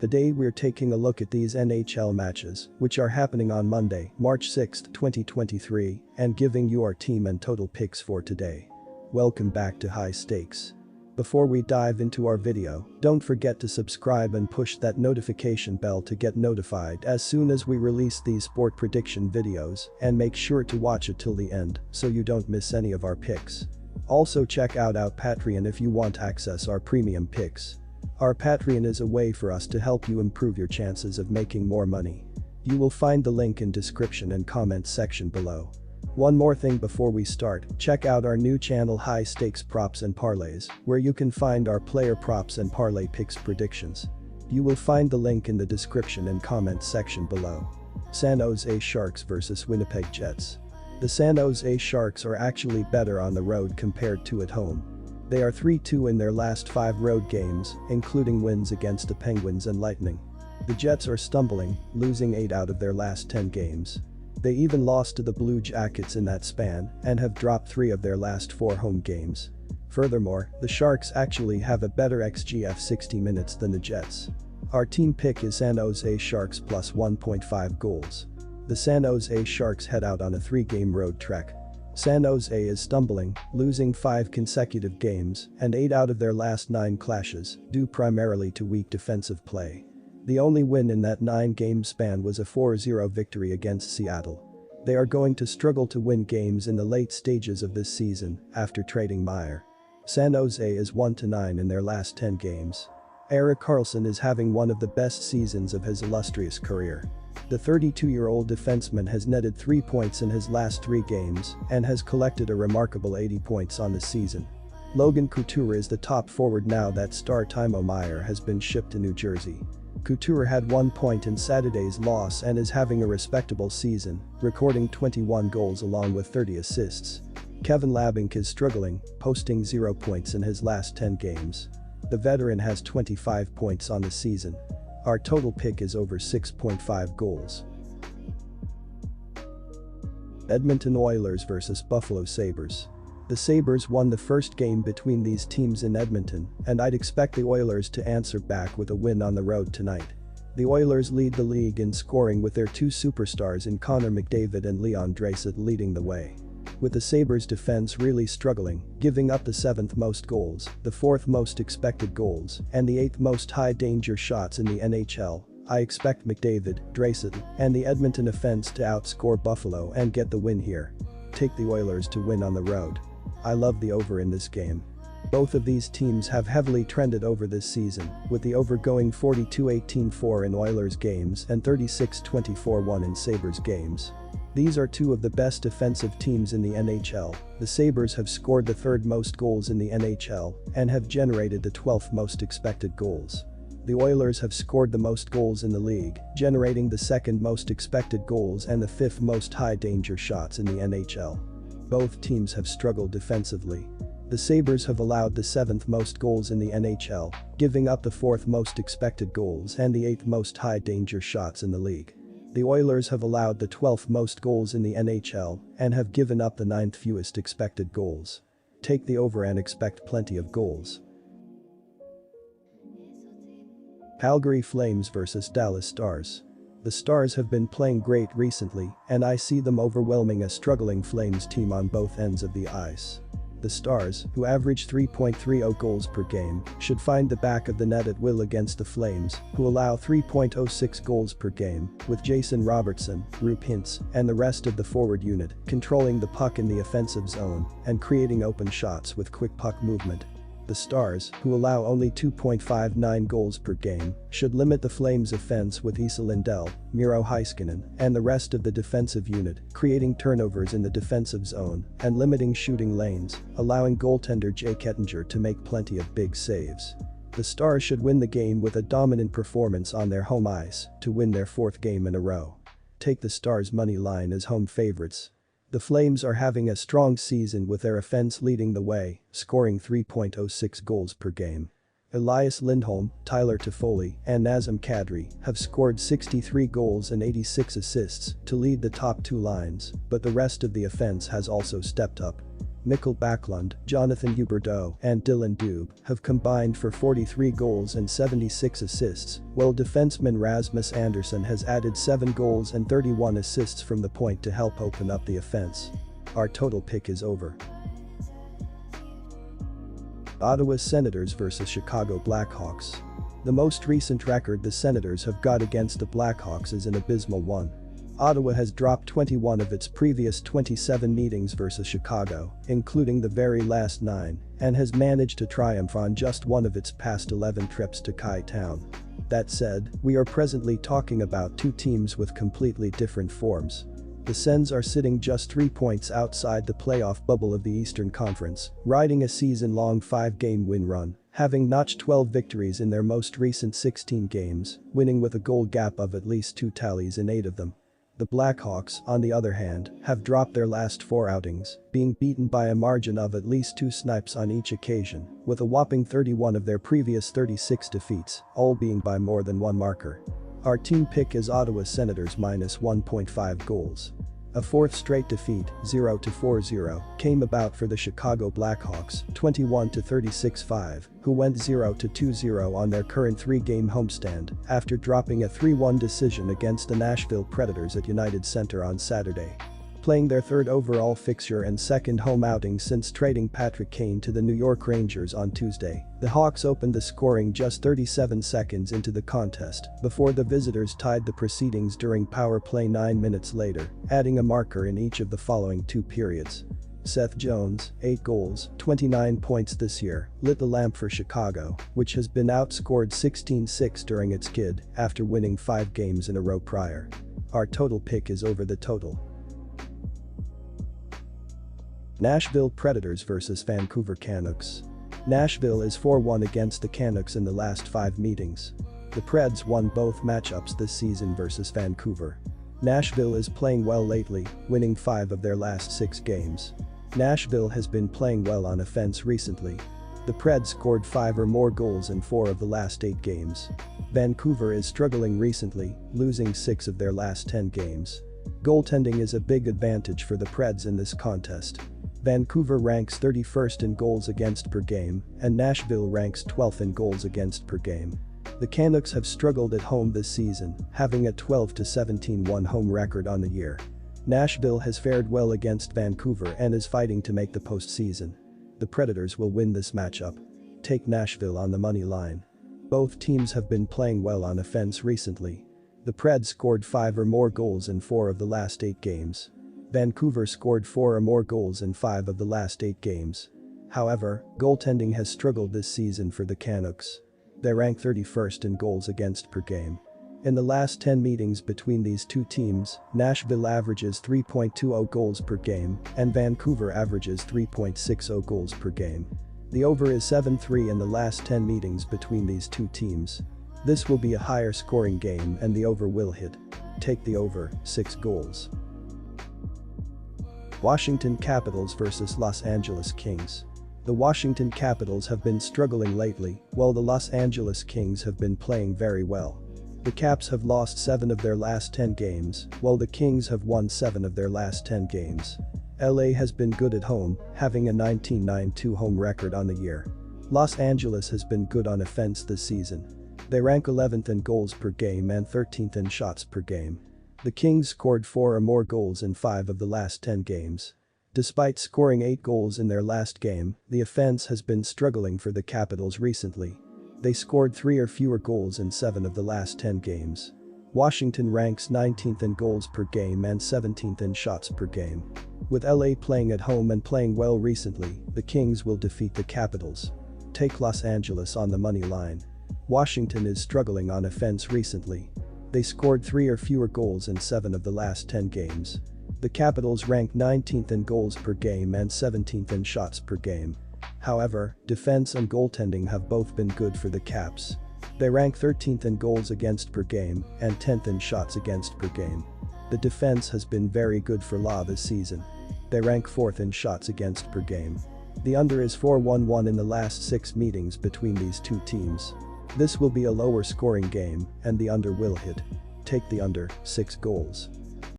Today we're taking a look at these NHL matches, which are happening on Monday, March 6, 2023, and giving you our team and total picks for today. Welcome back to High Stakes. Before we dive into our video, don't forget to subscribe and push that notification bell to get notified as soon as we release these sport prediction videos, and make sure to watch it till the end so you don't miss any of our picks. Also check out our Patreon if you want to access our premium picks. Our Patreon is a way for us to help you improve your chances of making more money. You will find the link in description and comments section below. One more thing before we start, check out our new channel High Stakes Props and Parlays, where you can find our player props and parlay picks predictions. You will find the link in the description and comments section below. San Jose Sharks vs Winnipeg Jets. The San Jose Sharks are actually better on the road compared to at home. They are 3-2 in their last 5 road games, including wins against the Penguins and Lightning. The Jets are stumbling, losing 8 out of their last 10 games. They even lost to the Blue Jackets in that span and have dropped 3 of their last 4 home games. Furthermore, the Sharks actually have a better XGF 60 minutes than the Jets. Our team pick is San Jose Sharks plus 1.5 goals. The San Jose Sharks head out on a 3-game road trek. San Jose is stumbling, losing 5 consecutive games and 8 out of their last 9 clashes, due primarily to weak defensive play. The only win in that 9-game span was a 4-0 victory against Seattle. They are going to struggle to win games in the late stages of this season after trading Meyer. San Jose is 1-9 in their last 10 games. Erik Karlsson is having one of the best seasons of his illustrious career. The 32-year-old defenseman has netted 3 points in his last 3 games and has collected a remarkable 80 points on the season. Logan Couture is the top forward now that star Timo Meier has been shipped to New Jersey. Couture had 1 point in Saturday's loss and is having a respectable season, recording 21 goals along with 30 assists. Kevin Labanc is struggling, posting 0 points in his last 10 games. The veteran has 25 points on the season. Our total pick is over 6.5 goals. Edmonton Oilers vs Buffalo Sabres. The Sabres won the first game between these teams in Edmonton, and I'd expect the Oilers to answer back with a win on the road tonight. The Oilers lead the league in scoring with their 2 superstars in Connor McDavid and Leon Draisaitl leading the way. With the Sabres' defense really struggling, giving up the 7th most goals, the 4th most expected goals, and the 8th most high-danger shots in the NHL, I expect McDavid, Draisaitl, and the Edmonton offense to outscore Buffalo and get the win here. Take the Oilers to win on the road. I love the over in this game. Both of these teams have heavily trended over this season, with the over going 42-18-4 in Oilers games and 36-24-1 in Sabres games. These are 2 of the best defensive teams in the NHL. The Sabres have scored the 3rd most goals in the NHL and have generated the 12th most expected goals. The Oilers have scored the most goals in the league, generating the 2nd most expected goals and the 5th most high-danger shots in the NHL. Both teams have struggled defensively. The Sabres have allowed the 7th most goals in the NHL, giving up the 4th most expected goals and the 8th most high-danger shots in the league. The Oilers have allowed the 12th most goals in the NHL and have given up the 9th fewest expected goals. Take the over and expect plenty of goals. Calgary Flames vs Dallas Stars. The Stars have been playing great recently, and I see them overwhelming a struggling Flames team on both ends of the ice. The Stars, who average 3.30 goals per game, should find the back of the net at will against the Flames, who allow 3.06 goals per game, with Jason Robertson, Roope Hintz, and the rest of the forward unit controlling the puck in the offensive zone and creating open shots with quick puck movement. The Stars, who allow only 2.59 goals per game, should limit the Flames' offense with Esa Lindell, Miro Heiskanen, and the rest of the defensive unit, creating turnovers in the defensive zone and limiting shooting lanes, allowing goaltender Jake Ettinger to make plenty of big saves. The Stars should win the game with a dominant performance on their home ice to win their 4th game in a row. Take the Stars' money line as home favorites. The Flames are having a strong season with their offense leading the way, scoring 3.06 goals per game. Elias Lindholm, Tyler Toffoli, and Nazem Kadri have scored 63 goals and 86 assists to lead the top 2 lines, but the rest of the offense has also stepped up. Mikkel Backlund, Jonathan Huberdeau, and Dylan Dube have combined for 43 goals and 76 assists, while defenseman Rasmus Andersson has added 7 goals and 31 assists from the point to help open up the offense. Our total pick is over. Ottawa Senators vs Chicago Blackhawks. The most recent record the Senators have got against the Blackhawks is an abysmal one. Ottawa has dropped 21 of its previous 27 meetings versus Chicago, including the very last 9, and has managed to triumph on just one of its past 11 trips to Chi-Town. That said, we are presently talking about two teams with completely different forms. The Sens are sitting just 3 points outside the playoff bubble of the Eastern Conference, riding a season-long 5-game win run, having notched 12 victories in their most recent 16 games, winning with a goal gap of at least 2 tallies in 8 of them. The Blackhawks, on the other hand, have dropped their last 4 outings, being beaten by a margin of at least 2 snipes on each occasion, with a whopping 31 of their previous 36 defeats, all being by more than 1 marker. Our team pick is Ottawa Senators minus 1.5 goals. A 4th straight defeat, 0-4-0, came about for the Chicago Blackhawks, 21-36-5, who went 0-2-0 on their current 3-game homestand after dropping a 3-1 decision against the Nashville Predators at United Center on Saturday. Playing their 3rd overall fixture and 2nd home outing since trading Patrick Kane to the New York Rangers on Tuesday, the Hawks opened the scoring just 37 seconds into the contest before the visitors tied the proceedings during power play 9 minutes later, adding a marker in each of the following 2 periods. Seth Jones, 8 goals, 29 points this year, lit the lamp for Chicago, which has been outscored 16-6 during its skid after winning 5 games in a row prior. Our total pick is over the total. Nashville Predators vs Vancouver Canucks. Nashville is 4-1 against the Canucks in the last 5 meetings. The Preds won both matchups this season versus Vancouver. Nashville is playing well lately, winning 5 of their last 6 games. Nashville has been playing well on offense recently. The Preds scored 5 or more goals in 4 of the last 8 games. Vancouver is struggling recently, losing 6 of their last 10 games. Goaltending is a big advantage for the Preds in this contest. Vancouver ranks 31st in goals against per game, and Nashville ranks 12th in goals against per game. The Canucks have struggled at home this season, having a 12-17-1 home record on the year. Nashville has fared well against Vancouver and is fighting to make the postseason. The Predators will win this matchup. Take Nashville on the money line. Both teams have been playing well on offense recently. The Preds scored 5 or more goals in 4 of the last 8 games. Vancouver scored 4 or more goals in 5 of the last 8 games. However, goaltending has struggled this season for the Canucks. They rank 31st in goals against per game. In the last 10 meetings between these two teams, Nashville averages 3.20 goals per game and Vancouver averages 3.60 goals per game. The over is 7-3 in the last 10 meetings between these two teams. This will be a higher scoring game and the over will hit. Take the over, 6 goals. Washington Capitals vs Los Angeles Kings. The Washington Capitals have been struggling lately, while the Los Angeles Kings have been playing very well. The Caps have lost 7 of their last 10 games, while the Kings have won 7 of their last 10 games. LA has been good at home, having a 19-9-2 home record on the year. Los Angeles has been good on offense this season. They rank 11th in goals per game and 13th in shots per game. The Kings scored 4 or more goals in 5 of the last 10 games. Despite scoring 8 goals in their last game, the offense has been struggling for the Capitals recently. They scored 3 or fewer goals in 7 of the last 10 games. Washington ranks 19th in goals per game and 17th in shots per game. With LA playing at home and playing well recently, the Kings will defeat the Capitals. Take Los Angeles on the money line. Washington is struggling on offense recently. They scored 3 or fewer goals in 7 of the last 10 games. The Capitals rank 19th in goals per game and 17th in shots per game. However, defense and goaltending have both been good for the Caps. They rank 13th in goals against per game and 10th in shots against per game. The defense has been very good for LA this season. They rank 4th in shots against per game. The under is 4-1-1 in the last 6 meetings between these two teams. This will be a lower scoring game and the under will hit. Take the under, 6 goals.